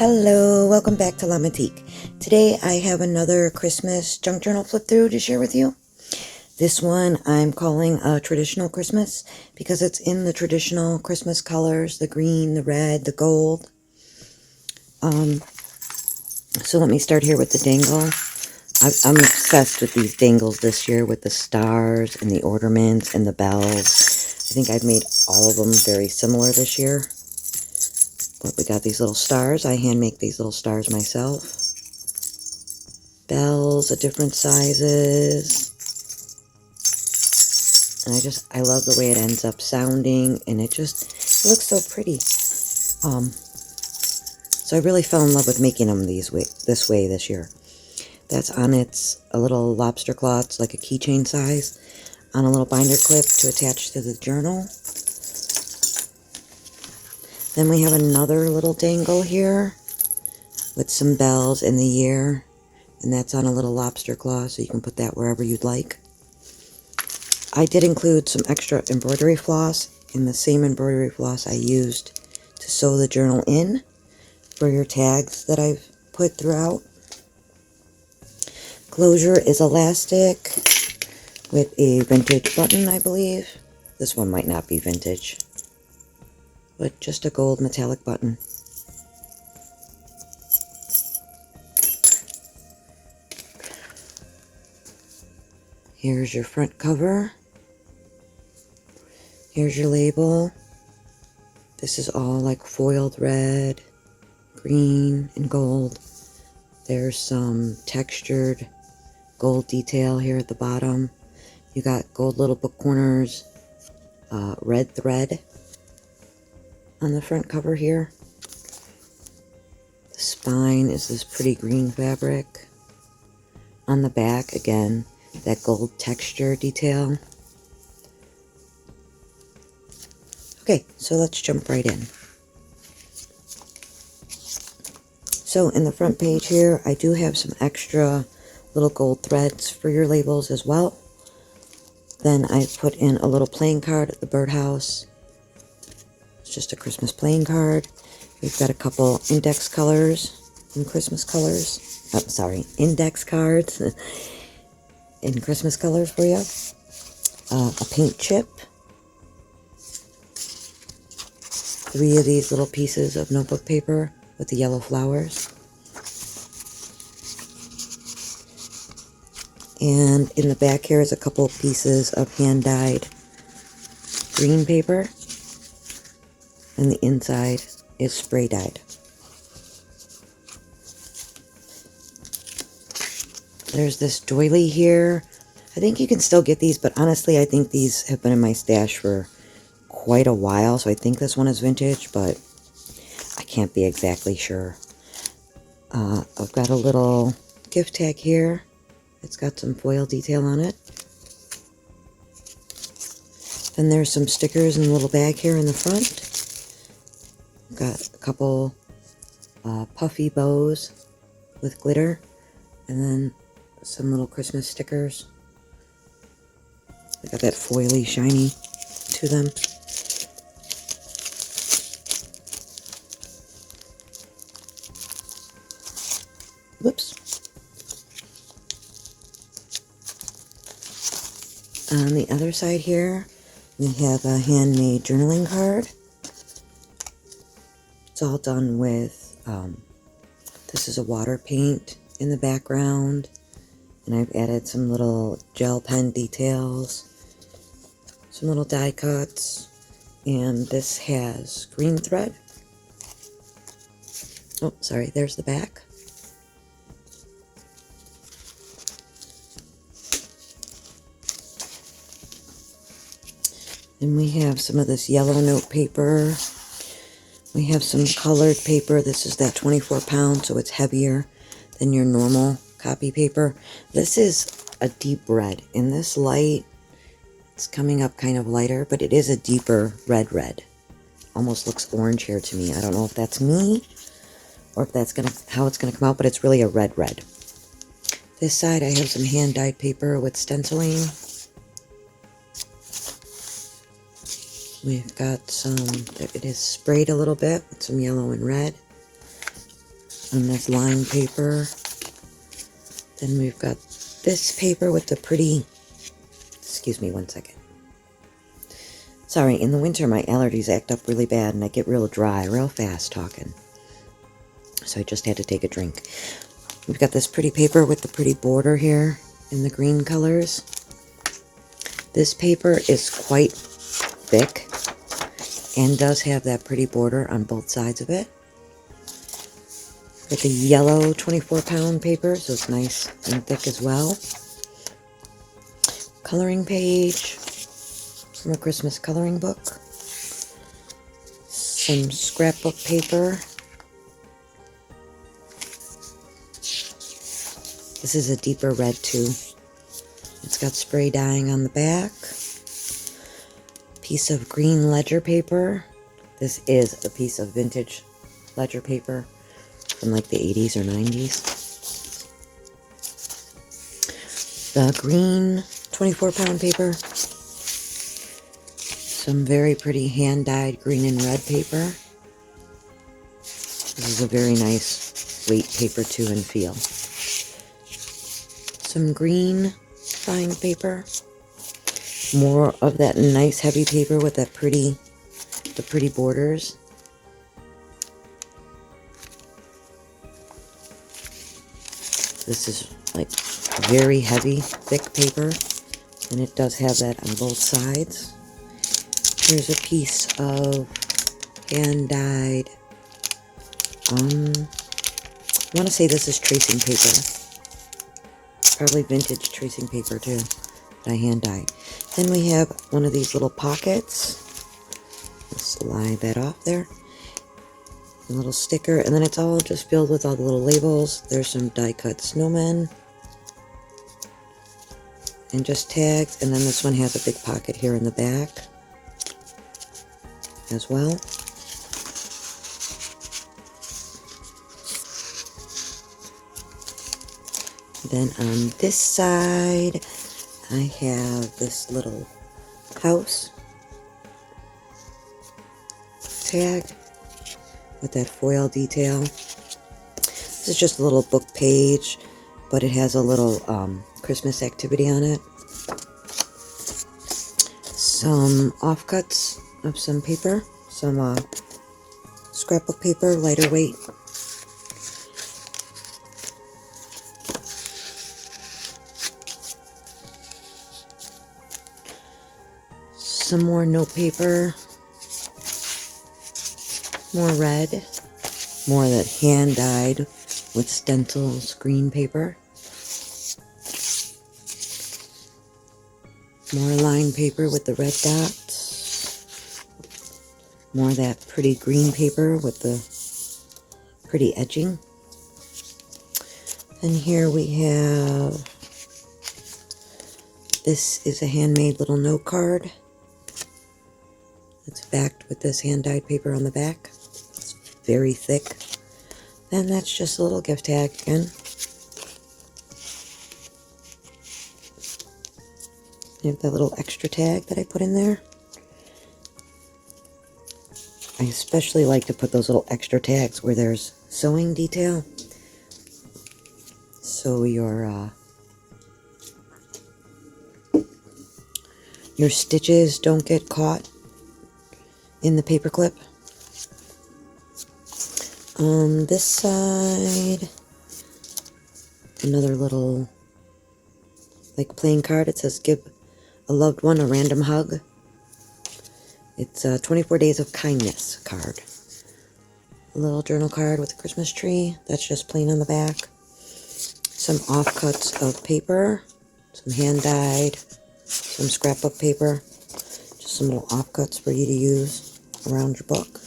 Hello, welcome back to Lamatique. Today I have another Christmas junk journal flip through to share with you. This one I'm calling a traditional Christmas because it's in the traditional Christmas colors, the green, the red, the gold. So let me start here with the dangle. I'm obsessed with these dangles this year with the stars and the ornaments and the bells. I think I've made all of them very similar this year. But we got these little stars. I hand make these little stars myself. Bells of different sizes. And I love the way it ends up sounding, and it looks so pretty. So I really fell in love with making them this way this year. That's on a little lobster claw. It's like a keychain size on a little binder clip to attach to the journal. Then we have another little dangle here with some bells in the year, and that's on a little lobster claw, so you can put that wherever you'd like. I did include some extra embroidery floss, in the same embroidery floss I used to sew the journal in for your tags that I've put throughout. Closure is elastic with a vintage button, I believe. This one might not be vintage, but just a gold metallic button. Here's your front cover. Here's your label. This is all like foiled red, green, and gold. There's some textured gold detail here at the bottom. You got gold little book corners, red thread on the front cover here. The spine is this pretty green fabric. On the back, again, that gold texture detail. Okay, so let's jump right in. So in the front page here, I do have some extra little gold threads for your labels as well. Then I put in a little playing card at the birdhouse. It's just a Christmas playing card. We've got a couple index colors in Christmas colors. Oh, sorry, index cards in Christmas colors for you. A paint chip. 3 of these little pieces of notebook paper with the yellow flowers. And in the back here is a couple pieces of hand-dyed green paper. And the inside is spray-dyed. There's this doily here. I think you can still get these, but honestly, I think these have been in my stash for quite a while, so I think this one is vintage, but I can't be exactly sure. I've got a little gift tag here. It's got some foil detail on it. Then there's some stickers in a little bag here in the front. Got a couple puffy bows with glitter, and then some little Christmas stickers. They got that foily shiny to them. Whoops. On the other side here, we have a handmade journaling card. It's all done with, this is a water paint in the background, and I've added some little gel pen details, some little die cuts, and this has green thread. Oh, sorry, there's the back. And we have some of this yellow note paper. We have some colored paper. This is that 24 pound, so it's heavier than your normal copy paper. This is a deep red. In this light, it's coming up kind of lighter, but it is a deeper red. Almost looks orange here to me. I don't know if that's me or if that's how it's gonna come out, but it's really a red. This side, I have some hand-dyed paper with stenciling. We've got some, it is sprayed a little bit with some yellow and red. on this lined paper. Then we've got this paper with the pretty, excuse me one second. Sorry, in the winter my allergies act up really bad and I get real dry real fast talking. So I just had to take a drink. We've got this pretty paper with the pretty border here in the green colors. This paper is quite thick and does have that pretty border on both sides of it. Got the yellow 24-pound paper, so it's nice and thick as well. Coloring page from a Christmas coloring book. Some scrapbook paper. This is a deeper red too. It's got spray dyeing on the back. Piece of green ledger paper. This is a piece of vintage ledger paper from like the 80s or 90s. The green 24-pound paper. Some very pretty hand-dyed green and red paper. This is a very nice weight paper too and feel. Some green lined paper. More of that nice heavy paper with that pretty, the pretty borders. This is like very heavy, thick paper, and it does have that on both sides. Here's a piece of hand-dyed, I want to say this is tracing paper. Probably vintage tracing paper too, that I hand-dyed. Then we have one of these little pockets. Let's slide that off there. A little sticker, and then it's all just filled with all the little labels. There's some die-cut snowmen. And just tags, and then this one has a big pocket here in the back as well. Then on this side, I have this little house tag with that foil detail. This is just a little book page, but it has a little Christmas activity on it. Some offcuts of some paper, some scrapbook paper, lighter weight. Some more note paper, more red, more of that hand-dyed with stencils green paper. More lined paper with the red dots. More of that pretty green paper with the pretty edging. And here we have, this is a handmade little note card. It's backed with this hand-dyed paper on the back. It's very thick. And that's just a little gift tag again. You have that little extra tag that I put in there. I especially like to put those little extra tags where there's sewing detail. So your stitches don't get caught in the paper clip. On this side, another little like playing card. It says give a loved one a random hug. It's a 24 days of kindness card. A little journal card with a Christmas tree. That's just plain on the back. Some offcuts of paper. Some hand-dyed. Some scrapbook paper. Just some little offcuts for you to use around your book.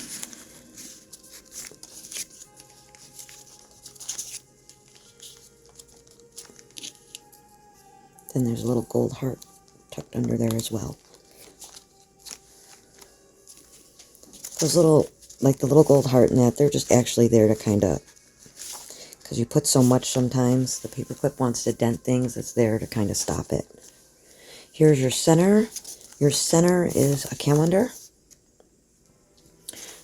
Then there's a little gold heart tucked under there as well. Those little, like the little gold heart and that, they're just actually there to kind of, because you put so much sometimes, the paper clip wants to dent things, it's there to kind of stop it. Here's your center. Your center is a calendar.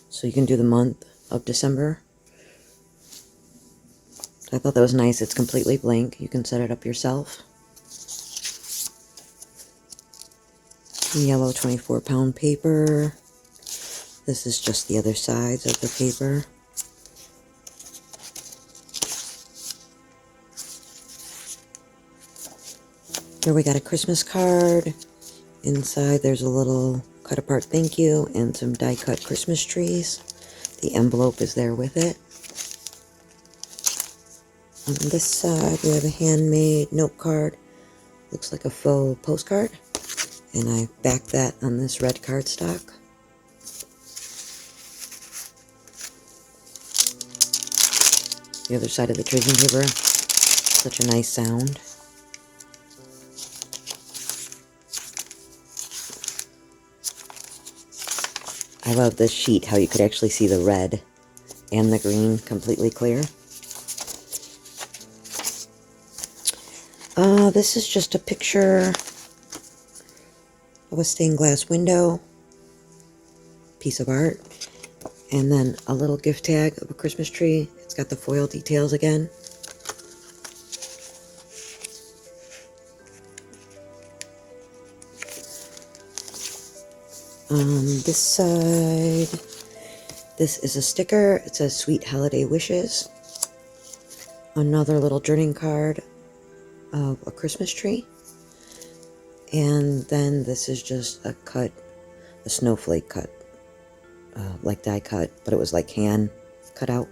So you can do the month of December. So I thought that was nice. It's completely blank. You can set it up yourself. Yellow 24-pound paper. This is just the other sides of the paper. Here we got a Christmas card. Inside there's a little cut apart thank you and some die cut Christmas trees. The envelope is there with it. On this side we have a handmade note card. Looks like a faux postcard. And I backed that on this red cardstock. The other side of the tracing paper. Such a nice sound. I love this sheet, how you could actually see the red and the green completely clear. This is just a picture of a stained glass window, piece of art, and then a little gift tag of a Christmas tree. It's got the foil details again. On this side, this is a sticker. It says Sweet Holiday Wishes. Another little journaling card of a Christmas tree. And then this is just a snowflake cut, like die cut, but it was like hand cut out.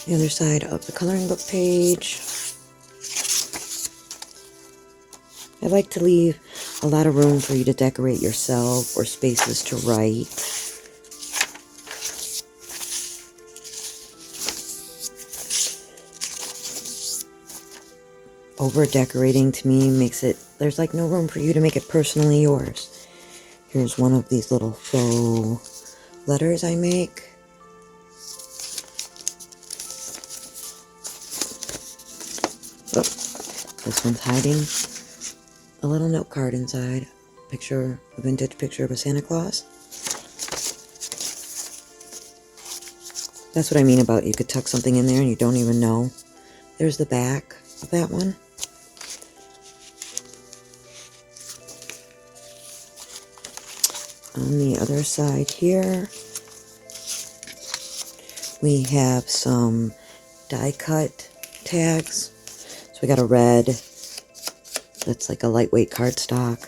The other side of the coloring book page. I like to leave a lot of room for you to decorate yourself or spaces to write. Over decorating to me makes it, there's like no room for you to make it personally yours. Here's one of these little faux letters I make. Oh, this one's hiding a little note card inside. Picture, a vintage picture of a Santa Claus. That's what I mean about you could tuck something in there and you don't even know. There's the back of that one. On the other side here, we have some die cut tags. So we got a red, that's like a lightweight cardstock.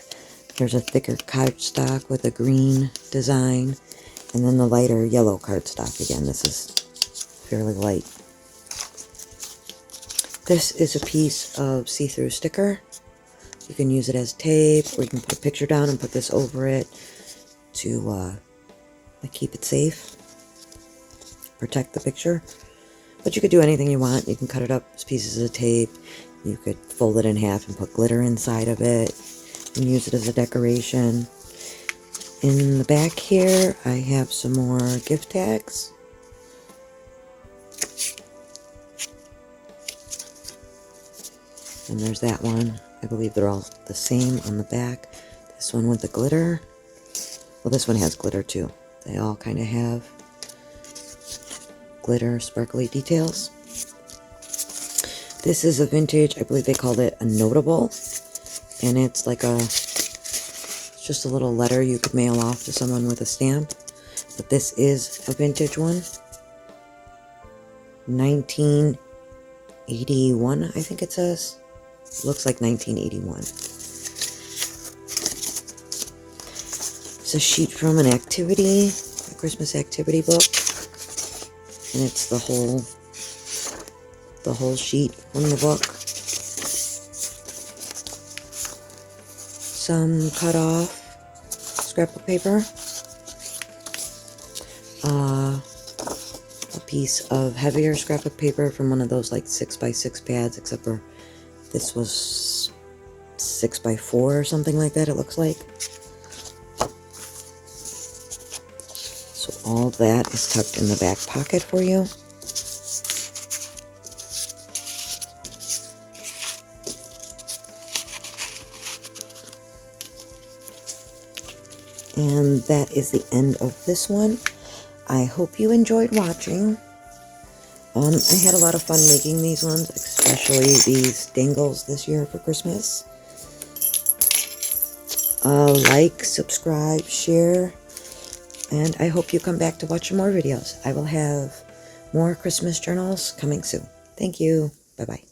There's a thicker cardstock with a green design. And then the lighter yellow cardstock again. This is fairly light. This is a piece of see-through sticker. You can use it as tape, or you can put a picture down and put this over it to keep it safe, protect the picture. But you could do anything you want. You can cut it up as pieces of tape. You could fold it in half and put glitter inside of it and use it as a decoration. In the back here, I have some more gift tags. And there's that one. I believe they're all the same on the back. This one with the glitter. Well, this one has glitter too. They all kind of have glitter, sparkly details. This is a vintage, I believe they called it a notable. And it's like it's just a little letter you could mail off to someone with a stamp. But this is a vintage one. 1981, I think it says. It looks like 1981. It's a sheet from an activity, a Christmas activity book. And it's the whole sheet from the book. Some cut off scrapbook paper. A piece of heavier scrapbook paper from one of those like 6x6 pads, except for this was 6x4 or something like that, it looks like. So all that is tucked in the back pocket for you. And that is the end of this one. I hope you enjoyed watching. I had a lot of fun making these ones, especially these dangles this year for Christmas. Like, subscribe, share, and I hope you come back to watch more videos. I will have more Christmas journals coming soon. Thank you. Bye-bye.